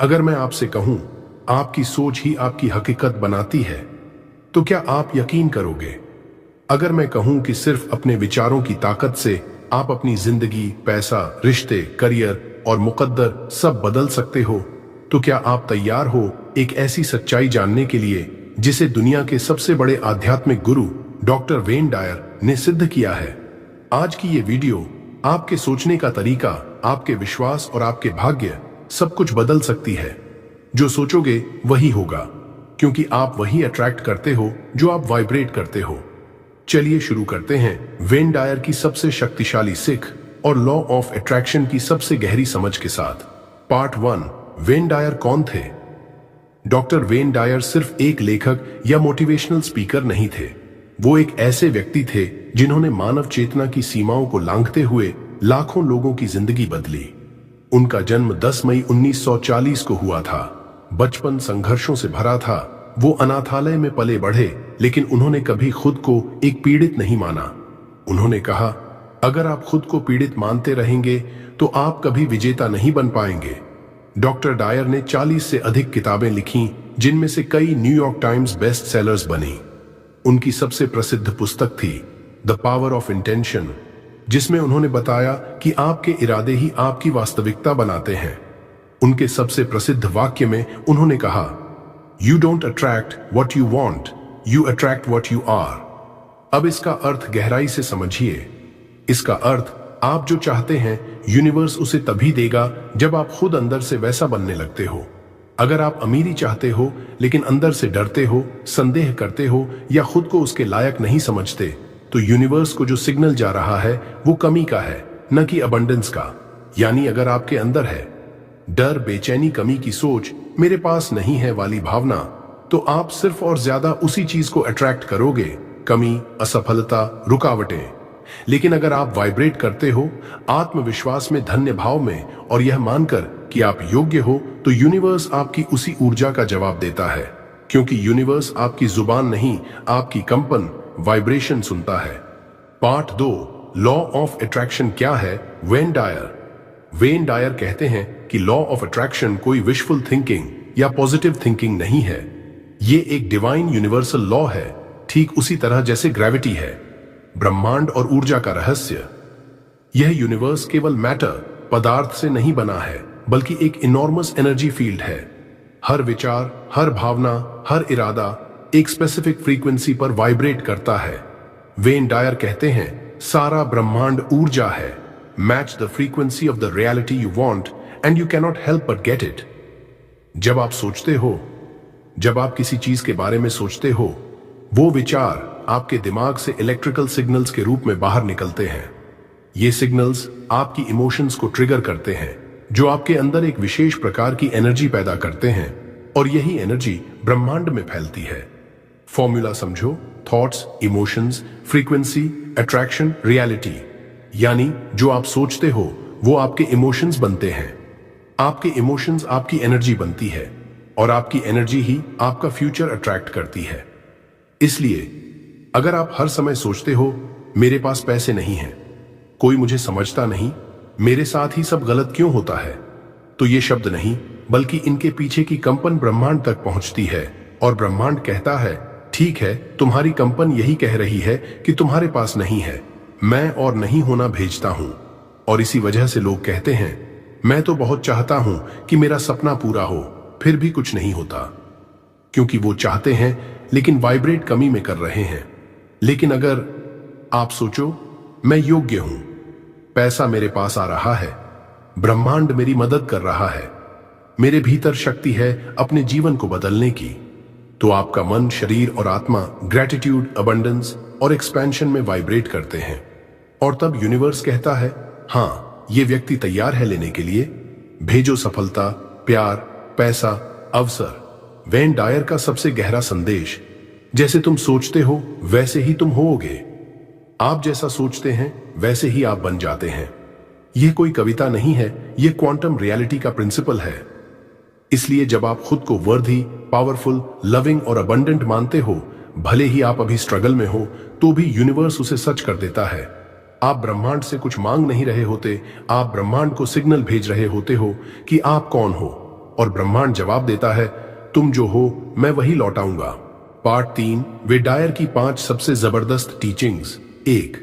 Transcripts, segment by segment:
अगर मैं आपसे कहूं, आपकी सोच ही आपकी हकीकत बनाती है, तो क्या आप यकीन करोगे? अगर मैं कहूं कि सिर्फ अपने विचारों की ताकत से आप अपनी जिंदगी, पैसा, रिश्ते, करियर और मुकद्दर सब बदल सकते हो, तो क्या आप तैयार हो एक ऐसी सच्चाई जानने के लिए जिसे दुनिया के सबसे बड़े आध्यात्मिक गुरु डॉक्टर वेन डायर ने सिद्ध किया है? आज की ये वीडियो आपके सोचने का तरीका, आपके विश्वास और आपके भाग्य सब कुछ बदल सकती है। जो सोचोगे वही होगा, क्योंकि आप वही अट्रैक्ट करते हो जो आप वाइब्रेट करते हो। चलिए शुरू करते हैं वेन डायर की सबसे शक्तिशाली सीख और लॉ ऑफ अट्रैक्शन की सबसे गहरी समझ के साथ। पार्ट 1, वेन डायर कौन थे? डॉक्टर वेन डायर सिर्फ एक लेखक या मोटिवेशनल स्पीकर नहीं थे। वो एक ऐसे व्यक्ति थे जिन्होंने मानव चेतना की सीमाओं को लांघते हुए लाखों लोगों की जिंदगी बदली। उनका जन्म 10 मई 1940 को हुआ था। बचपन संघर्षों से भरा था। वो अनाथालय में पले बढ़े, लेकिन उन्होंने कभी खुद को एक पीड़ित नहीं माना। उन्होंने कहा, अगर आप खुद को पीड़ित मानते रहेंगे तो आप कभी विजेता नहीं बन पाएंगे। डॉक्टर डायर ने 40 से अधिक किताबें लिखी, जिनमें से कई न्यूयॉर्क टाइम्स बेस्ट सेलर्स बनी। उनकी सबसे प्रसिद्ध पुस्तक थी द पावर ऑफ इंटेंशन, जिसमें उन्होंने बताया कि आपके इरादे ही आपकी वास्तविकता बनाते हैं। उनके सबसे प्रसिद्ध वाक्य में उन्होंने कहा, you don't attract what you want, you attract what you are. अब इसका अर्थ गहराई से समझिए। इसका अर्थ, आप जो चाहते हैं यूनिवर्स उसे तभी देगा जब आप खुद अंदर से वैसा बनने लगते हो। अगर आप अमीरी चाहते हो लेकिन अंदर से डरते हो, संदेह करते हो या खुद को उसके लायक नहीं समझते, तो यूनिवर्स को जो सिग्नल जा रहा है वो कमी का है, न कि अबंडेंस का। यानी अगर आपके अंदर है डर, बेचैनी, कमी की सोच, मेरे पास नहीं है वाली भावना, तो आप सिर्फ और ज्यादा उसी चीज को अट्रैक्ट करोगे, कमी, असफलता, रुकावटें। लेकिन अगर आप वाइब्रेट करते हो आत्मविश्वास में, धन्य भाव में और यह मानकर कि आप योग्य हो, तो यूनिवर्स आपकी उसी ऊर्जा का जवाब देता है। क्योंकि यूनिवर्स आपकी जुबान नहीं, आपकी कंपन, वाइब्रेशन सुनता है। पार्ट 2, लॉ ऑफ अट्रैक्शन क्या है? वेन डायर कहते हैं कि लॉ ऑफ अट्रैक्शन कोई विशफुल थिंकिंग या पॉजिटिव थिंकिंग नहीं है। ये एक डिवाइन यूनिवर्सल लॉ है, ठीक उसी तरह जैसे ग्रेविटी है, ब्रह्मांड और ऊर्जा का रहस्य। यह यूनिवर्स केवल मैटर, पदार्थ से नहीं बना है, बल्कि एक इनॉर्मस एनर्जी फील्ड है। हर विचार, हर भावना, हर इरादा एक स्पेसिफिक फ्रीक्वेंसी पर वाइब्रेट करता है। वेन डायर कहते हैं, सारा ब्रह्मांड ऊर्जा है। Match the frequency of the reality you want and you cannot help but get it. जब आप सोचते हो, जब आप किसी चीज के बारे में सोचते हो, वो विचार आपके दिमाग से इलेक्ट्रिकल सिग्नल्स के रूप में बाहर निकलते हैं। ये सिग्नल्स आपकी इमोशंस को ट्रिगर करते हैं, जो आपके अंदर एक विशेष प्रकार की एनर्जी पैदा करते हैं, और यही एनर्जी ब्रह्मांड में फैलती है। फॉर्मूला समझो, thoughts, emotions, frequency, attraction, reality. यानी जो आप सोचते हो वो आपके इमोशंस बनते हैं, आपके इमोशंस आपकी एनर्जी बनती है, और आपकी एनर्जी ही आपका फ्यूचर अट्रैक्ट करती है। इसलिए अगर आप हर समय सोचते हो, मेरे पास पैसे नहीं हैं, कोई मुझे समझता नहीं, मेरे साथ ही सब गलत क्यों होता है, तो ये शब्द नहीं बल्कि इनके पीछे की कंपन ब्रह्मांड तक पहुंचती है, और ब्रह्मांड कहता है, ठीक है, तुम्हारी कंपन यही कह रही है कि तुम्हारे पास नहीं है, मैं और नहीं होना भेजता हूं। और इसी वजह से लोग कहते हैं, मैं तो बहुत चाहता हूं कि मेरा सपना पूरा हो, फिर भी कुछ नहीं होता। क्योंकि वो चाहते हैं लेकिन वाइब्रेट कमी में कर रहे हैं। लेकिन अगर आप सोचो, मैं योग्य हूं, पैसा मेरे पास आ रहा है, ब्रह्मांड मेरी मदद कर रहा है, मेरे भीतर शक्ति है अपने जीवन को बदलने की, तो आपका मन, शरीर और आत्मा ग्रेटिट्यूड, अबंडेंस और एक्सपेंशन में वाइब्रेट करते हैं। और तब यूनिवर्स कहता है, हां, ये व्यक्ति तैयार है लेने के लिए, भेजो सफलता, प्यार, पैसा, अवसर। वेन डायर का सबसे गहरा संदेश, जैसे तुम सोचते हो वैसे ही तुम होोगे। आप जैसा सोचते हैं वैसे ही आप बन जाते हैं। यह कोई कविता नहीं है, यह क्वांटम रियलिटी का प्रिंसिपल है। इसलिए जब आप खुद को वर्दी, पावरफुल, लविंग और अबंडेंट मानते हो, भले ही आप अभी स्ट्रगल में हो, तो भी यूनिवर्स उसे सच कर देता है। आप ब्रह्मांड से कुछ मांग नहीं रहे होते, आप ब्रह्मांड को सिग्नल भेज रहे होते हो कि आप कौन हो, और ब्रह्मांड जवाब देता है, तुम जो हो मैं वही लौटाऊंगा। पार्ट 3, वेन डायर की 5 सबसे जबरदस्त टीचिंग्स। 1,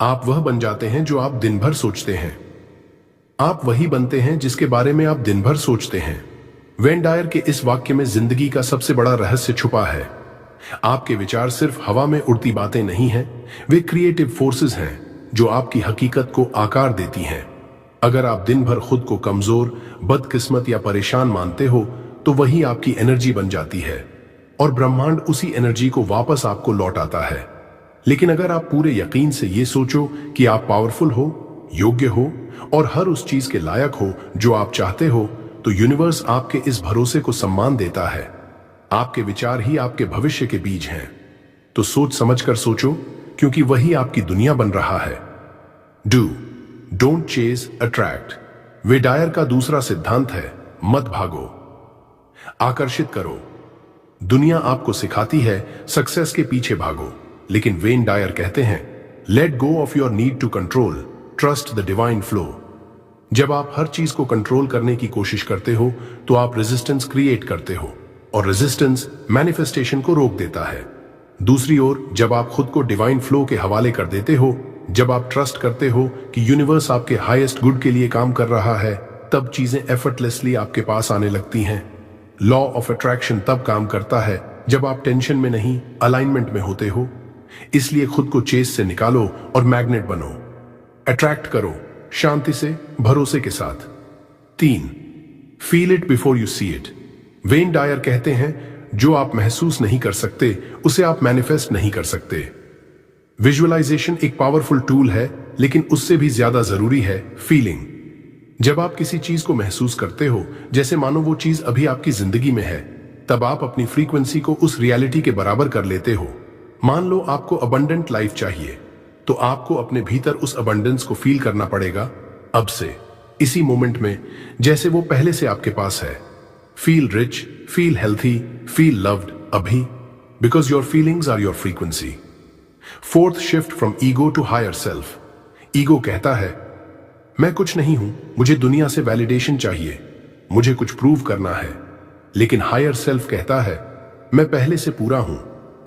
आप वह बन जाते हैं जो आप दिन भर सोचते हैं। आप वही बनते हैं जिसके बारे में आप दिन भर सोचते हैं। वेन डायर के इस वाक्य में जिंदगी का सबसे बड़ा रहस्य छुपा है। आपके विचार सिर्फ हवा में उड़ती बातें नहीं हैं, वे क्रिएटिव फोर्सेस हैं जो आपकी हकीकत को आकार देती हैं। अगर आप दिन भर खुद को कमजोर, बदकिस्मत या परेशान मानते हो तो वही आपकी एनर्जी बन जाती है और ब्रह्मांड उसी एनर्जी को वापस आपको लौटाता है। लेकिन अगर आप पूरे यकीन से ये सोचो कि आप पावरफुल हो, योग्य हो और हर उस चीज के लायक हो जो आप चाहते हो, तो यूनिवर्स आपके इस भरोसे को सम्मान देता है। आपके विचार ही आपके भविष्य के बीज हैं। तो सोच समझकर सोचो, क्योंकि वही आपकी दुनिया बन रहा है। Do, don't chase, attract. Wayne Dyer का दूसरा सिद्धांत है, मत भागो, आकर्षित करो। दुनिया आपको सिखाती है सक्सेस के पीछे भागो, लेकिन वेन डायर कहते हैं, let go of your need to control, trust the divine flow. जब आप हर चीज को कंट्रोल करने की कोशिश करते हो तो आप रेजिस्टेंस क्रिएट करते हो और रेजिस्टेंस मैनिफेस्टेशन को रोक देता है। दूसरी ओर, जब आप खुद को डिवाइन फ्लो के हवाले कर देते हो, जब आप ट्रस्ट करते हो कि यूनिवर्स आपके हाईएस्ट गुड के लिए काम कर रहा है, तब चीजें एफर्टलेसली आपके पास आने लगती हैं। लॉ ऑफ अट्रैक्शन तब काम करता है जब आप टेंशन में नहीं, अलाइनमेंट में होते हो। इसलिए खुद को चेस से निकालो और मैग्नेट बनो। अट्रैक्ट करो शांति से, भरोसे के साथ। 3, feel it before you see it. Wayne Dyer कहते हैं, जो आप महसूस नहीं कर सकते उसे आप मैनिफेस्ट नहीं कर सकते। विजुअलाइजेशन एक पावरफुल टूल है, लेकिन उससे भी ज्यादा जरूरी है फीलिंग। जब आप किसी चीज को महसूस करते हो, जैसे मानो वो चीज अभी आपकी जिंदगी में है, तब आप अपनी फ्रीक्वेंसी को उस रियलिटी के बराबर कर लेते हो। मान लो आपको अबंडेंट लाइफ चाहिए, तो आपको अपने भीतर उस अबंडेंस को फील करना पड़ेगा अब से, इसी मोमेंट में, जैसे वो पहले से आपके पास है। Feel rich, feel healthy, feel loved अभी, because your feelings are your frequency. 4th, shift from ego to higher self. Ego कहता है, मैं कुछ नहीं हूं, मुझे दुनिया से वैलिडेशन चाहिए, मुझे कुछ प्रूव करना है। लेकिन हायर सेल्फ कहता है, मैं पहले से पूरा हूं,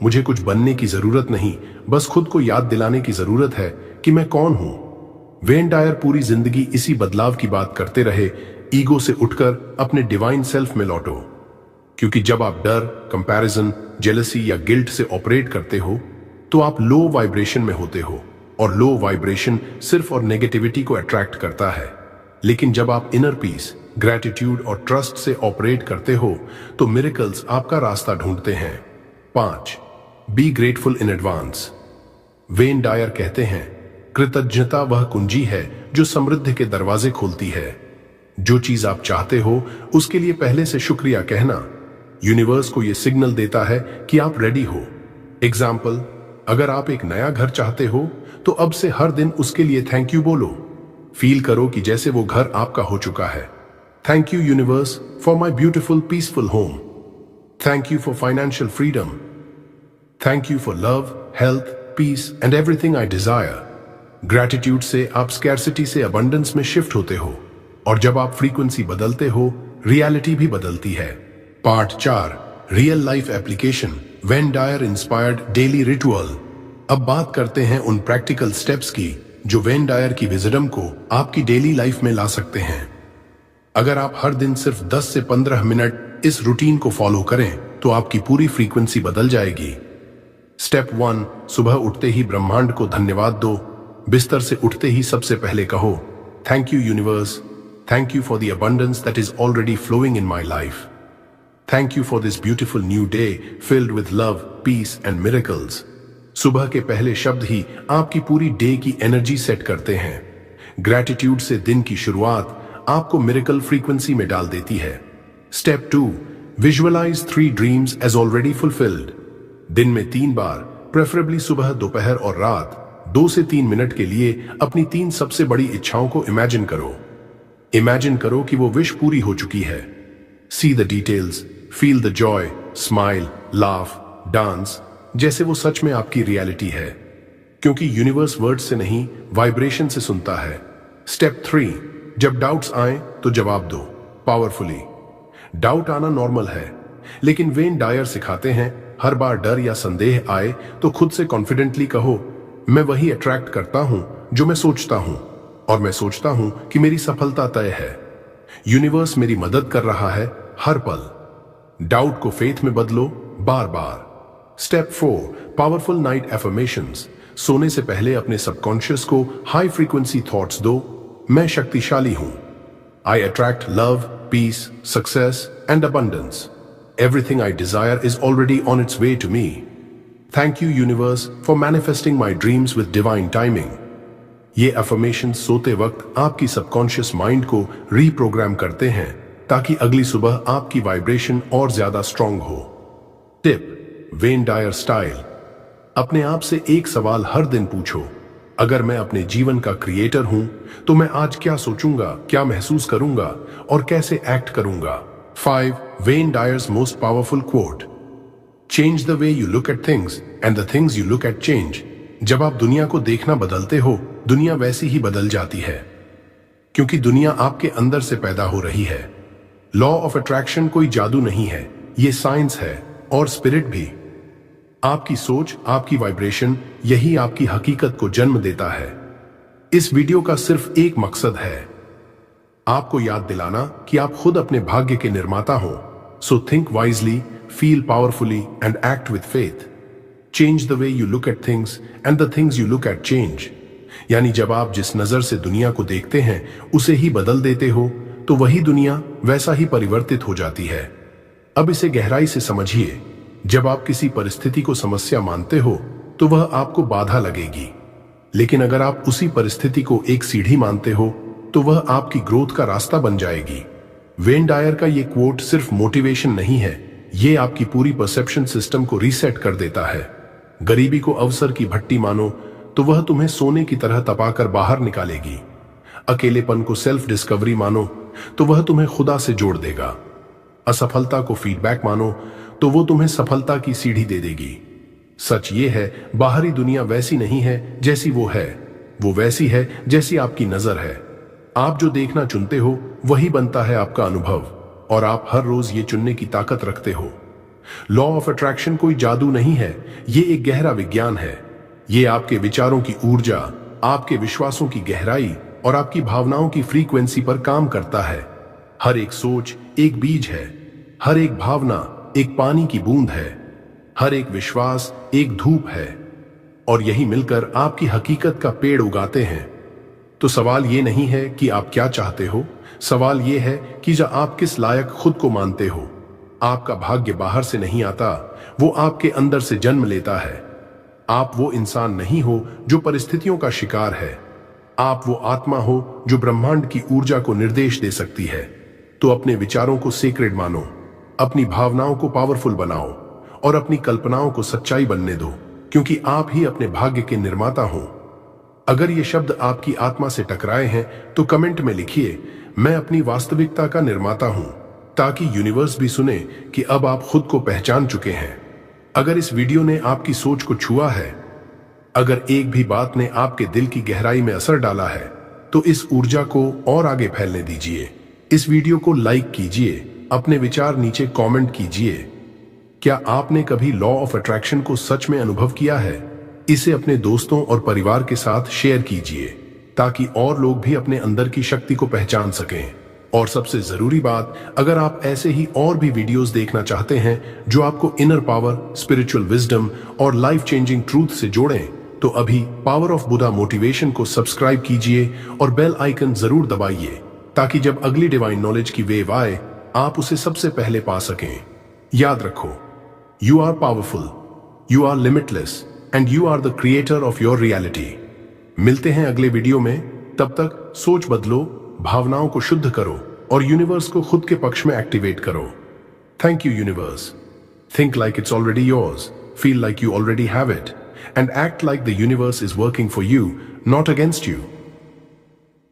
मुझे कुछ बनने की जरूरत नहीं, बस खुद को याद दिलाने की जरूरत है कि मैं कौन हूं। वेन डायर पूरी जिंदगी इसी बदलाव की बात करते रहे, ईगो से उठकर अपने डिवाइन सेल्फ में लौटो। क्योंकि जब आप डर, कंपैरिजन, जेलसी या गिल्ट से ऑपरेट करते हो, तो आप लो वाइब्रेशन में होते हो, और लो वाइब्रेशन सिर्फ और नेगेटिविटी को अट्रैक्ट करता है। लेकिन जब आप इनर पीस, ग्रैटिट्यूड और ट्रस्ट से ऑपरेट करते हो, तो मिरेकल्स आपका रास्ता ढूंढते हैं। 5, be grateful in advance. Wayne Dyer कहते हैं, कृतज्ञता वह कुंजी है जो समृद्धि के दरवाजे खोलती है। जो चीज आप चाहते हो, उसके लिए पहले से शुक्रिया कहना यूनिवर्स को यह सिग्नल देता है कि आप रेडी हो। एग्जाम्पल, अगर आप एक नया घर चाहते हो, तो अब से हर दिन उसके लिए थैंक यू बोलो। फील करो कि जैसे वो घर आपका हो चुका है। Thank you universe for my beautiful peaceful home. Thank you for financial freedom. Thank you for love, health, peace and everything I desire. Gratitude से आप स्कैर्सिटी से अबंडेंस में शिफ्ट होते हो, और जब आप फ्रीक्वेंसी बदलते हो, रियलिटी भी बदलती है। Part 4, real life application. Wayne Dyer inspired daily ritual. अब बात करते हैं उन प्रैक्टिकल स्टेप्स की जो वेन डायर की विजडम को आपकी डेली लाइफ में ला सकते हैं। अगर आप हर दिन सिर्फ 10 से 15 मिनट इस रूटीन को फॉलो करें, तो आपकी पूरी फ्रीक्वेंसी बदल जाएगी। स्टेप 1, सुबह उठते ही ब्रह्मांड को धन्यवाद दो। बिस्तर से उठते ही सबसे पहले कहो, thank you universe, thank you for the abundance that is already flowing in my life. Thank you for this beautiful new day filled with love, peace and miracles. सुबह के पहले शब्द ही आपकी पूरी डे की एनर्जी सेट करते हैं। Gratitude से दिन की शुरुआत आपको मिरेकल फ्रीक्वेंसी में डाल देती है। Step 2, visualize 3 dreams as already fulfilled. दिन में 3 बार, प्रेफरेबली सुबह, दोपहर और रात, 2 से 3 मिनट के लिए अपनी 3 सबसे बड़ी इच्छाओं को इमेजिन करो। इमेजिन करो कि वो विश पूरी हो चुकी है। See the details, feel the Joy, smile, laugh, dance, जैसे वो सच में आपकी रियलिटी है, क्योंकि यूनिवर्स वर्ड से नहीं, वाइब्रेशन से सुनता है। स्टेप 3, जब डाउट्स आए तो जवाब दो पावरफुली। डाउट आना नॉर्मल है, लेकिन वेन डायर सिखाते हैं हर बार डर या संदेह आए तो खुद से कॉन्फिडेंटली कहो, मैं वही अट्रैक्ट करता हूं जो मैं सोचता हूं, और मैं सोचता हूं कि मेरी सफलता तय है। यूनिवर्स मेरी मदद कर रहा है हर पल। डाउट को फेथ में बदलो बार बार। Step 4, powerful night affirmations. सोने से पहले अपने सबकॉन्शियस को हाई फ्रीक्वेंसी थॉट्स दो। मैं शक्तिशाली हूं। I attract love, peace, success and abundance. Everything I desire is already on its way to me. Thank you universe for manifesting my dreams with divine timing. ये affirmation सोते वक्त आपकी subconscious mind को reprogram करते हैं ताकि अगली सुबह आपकी वाइब्रेशन और ज्यादा स्ट्रांग हो। Tip, Wayne Dyer style. अपने आप से एक सवाल हर दिन पूछो, अगर मैं अपने जीवन का क्रिएटर हूं तो मैं आज क्या सोचूंगा, क्या महसूस करूंगा और कैसे एक्ट करूंगा। 5, when dyers most powerful quote. Change the way you look at things and the things you look at change. जब आप दुनिया को देखना बदलते हो, दुनिया वैसी ही बदल जाती है, क्योंकि दुनिया आपके अंदर से पैदा हो रही है। लॉ ऑफ अट्रैक्शन कोई जादू नहीं है, ये साइंस है और स्पिरिट भी। आपकी सोच, आपकी वाइब्रेशन, यही आपकी हकीकत को जन्म देता है। इस वीडियो का सिर्फ एक मकसद है, आपको याद दिलाना कि आप खुद अपने भाग्य के निर्माता हो। So think wisely, feel powerfully and act with faith. Change the way you look at things and the things you look at change. यानी जब आप जिस नजर से दुनिया को देखते हैं उसे ही बदल देते हो, तो वही दुनिया वैसा ही परिवर्तित हो जाती है। अब इसे गहराई से समझिए। जब आप किसी परिस्थिति को समस्या मानते हो तो वह आपको बाधा लगेगी, लेकिन अगर आप उसी परिस्थिति को एक सीढ़ी मानते हो तो वह आपकी ग्रोथ का रास्ता बन जाएगी। वेन डायर का ये क्वोट सिर्फ मोटिवेशन नहीं है, ये आपकी पूरी परसेप्शन सिस्टम को रीसेट कर देता है। गरीबी को अवसर की भट्टी मानो तो वह तुम्हें सोने की तरह तपाकर बाहर निकालेगी। अकेलेपन को सेल्फ डिस्कवरी मानो तो वह तुम्हें खुदा से जोड़ देगा। असफलता को फीडबैक मानो तो वो तुम्हें सफलता की सीढ़ी दे देगी। सच ये है, बाहरी दुनिया वैसी नहीं है जैसी वो है, वो वैसी है जैसी आपकी नजर है। आप जो देखना चुनते हो वही बनता है आपका अनुभव, और आप हर रोज ये चुनने की ताकत रखते हो। लॉ ऑफ अट्रैक्शन कोई जादू नहीं है, ये एक गहरा विज्ञान है। ये आपके विचारों की ऊर्जा, आपके विश्वासों की गहराई और आपकी भावनाओं की फ्रीक्वेंसी पर काम करता है। हर एक सोच एक बीज है, हर एक भावना एक पानी की बूंद है, हर एक विश्वास एक धूप है, और यही मिलकर आपकी हकीकत का पेड़ उगाते हैं। तो सवाल ये नहीं है कि आप क्या चाहते हो, सवाल ये है कि जब आप किस लायक खुद को मानते हो। आपका भाग्य बाहर से नहीं आता, वो आपके अंदर से जन्म लेता है। आप वो इंसान नहीं हो जो परिस्थितियों का शिकार है, आप वो आत्मा हो जो ब्रह्मांड की ऊर्जा को निर्देश दे सकती है। तो अपने विचारों को सेक्रेड मानो, अपनी भावनाओं को पावरफुल बनाओ और अपनी कल्पनाओं को सच्चाई बनने दो, क्योंकि आप ही अपने भाग्य के निर्माता हो। अगर ये शब्द आपकी आत्मा से टकराए हैं तो कमेंट में लिखिए, मैं अपनी वास्तविकता का निर्माता हूं, ताकि यूनिवर्स भी सुने कि अब आप खुद को पहचान चुके हैं। अगर इस वीडियो ने आपकी सोच को छुआ है, अगर एक भी बात ने आपके दिल की गहराई में असर डाला है, तो इस ऊर्जा को और आगे फैलने दीजिए। इस वीडियो को लाइक कीजिए, अपने विचार नीचे कमेंट कीजिए। क्या आपने कभी लॉ ऑफ अट्रैक्शन को सच में अनुभव किया है? इसे अपने दोस्तों और परिवार के साथ शेयर कीजिए, ताकि और लोग भी अपने अंदर की शक्ति को पहचान सकें। और सबसे जरूरी बात, अगर आप ऐसे ही और भी वीडियोस देखना चाहते हैं जो आपको इनर पावर, स्पिरिचुअल विजडम और लाइफ चेंजिंग ट्रूथ से जोड़ें, तो अभी पावर ऑफ बुधा मोटिवेशन को सब्सक्राइब कीजिए और बेल आइकन जरूर दबाइए, ताकि जब अगली डिवाइन नॉलेज की वेव आए आप उसे सबसे पहले पा सकें। याद रखो, you are powerful, you are limitless and you are the creator of your reality. मिलते हैं अगले वीडियो में, तब तक सोच बदलो, भावनाओं को शुद्ध करो और यूनिवर्स को खुद के पक्ष में एक्टिवेट करो। Thank you universe. Think like it's already yours, feel like you already have it, and act like the universe is working for you, not against you.